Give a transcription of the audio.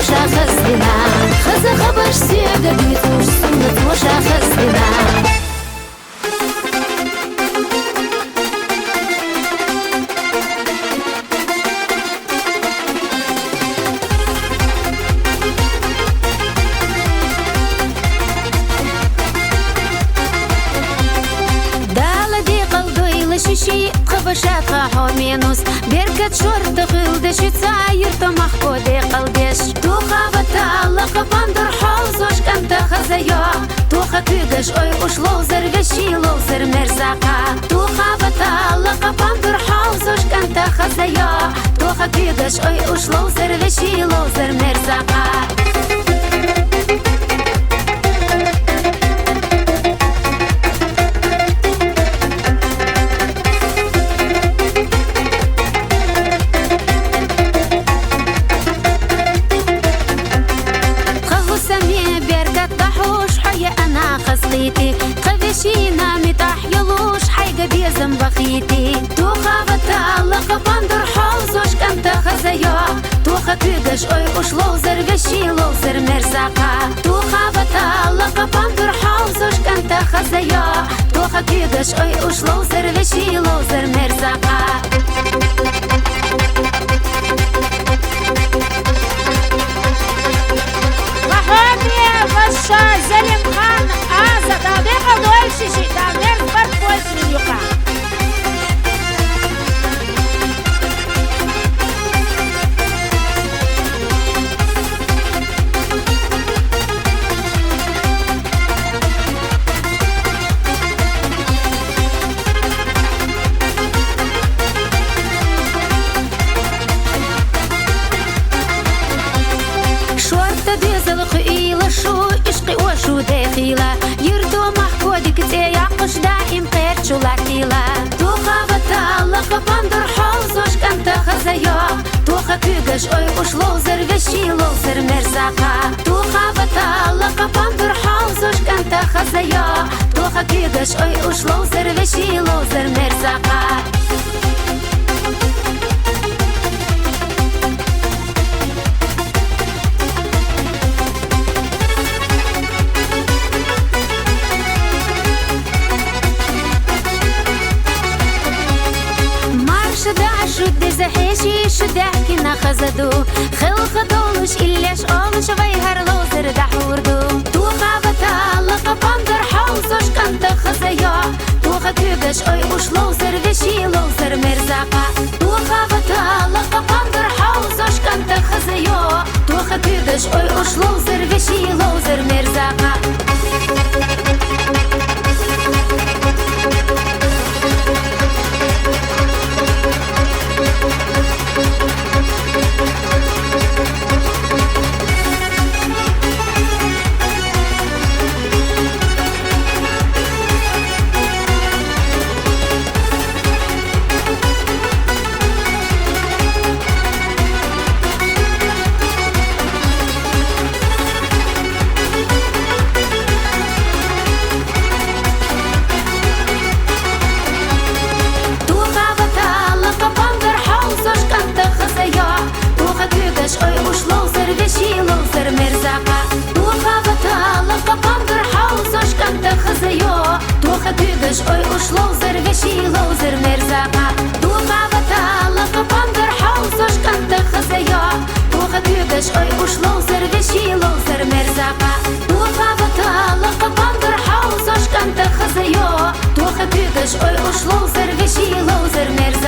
وشاخصنا خز خبش سيادة بيتوش سنة وشاخصنا شي قبشات خامينوس بركة شرط غلدش تساير تمخ كودي قلدش تو خابت الله قبندر حوزوش كنت خزيا تو خكيدش اي اشلو زرغشي لو زر مرزاقا تو خابت الله قبندر حوزوش كنت خزيا تو خكيدش اي اشلو زرغشي لو زر مرزاقا خذشينا متاح يلوش حيقة بيزم بخيتي تو خابت الله قبندر حوزوش كنت خزيا تو خكيدش اي اشلو زرغشي لو زر مرزاقا تو خابت الله قبندر حوزوش كنت خزيا تو خكيدش اي اشلو زرغشي لو زر مرزاقا Свадьба Зелимхана, Аза, давай дольше жить, давай подпользуй юка. شورت ديزل خيلة شو عشقي وشو داخلة يردو محكودك تيعقش دائم قير شو لاكيلة تو خابت الله قبندر حوزوش كنت خزيا تو خكيدش اي اشلو زرغشي لو زر مرزاقا تو خابت الله قبندر حوزوش كنت خزيا تو خكيدش اي اشلو زرغشي لو زر مرزاقا شد زحيشي شدحكي نخزدو خل خدولش إليش أولش غير لو زر دحوردو تو خابت الله قبندر حوزوش كنت خزيا تو خكيدش أي أشلو زر غشي لو زر مرزاقا تو خابت الله قبندر حوزوش كنت خزيا تو خكيدش أي أشلو زر غشي لو زر مرزاقا اي اشلو زرغشي لو زر مرزاقا تو خابت الله قبندر حوزوش كنت خزيا تو خكيدش اي اشلو زرغشي لو زر مرزاقا تو خابت الله قبندر حوزوش كنت خزيا تو خكيدش اي اشلو زرغشي لو زر مرزاقا تو خابت الله قبندر حوزوش كنت خزيا تو خكيدش اي اشلو زرغشي لو زر مرزاقا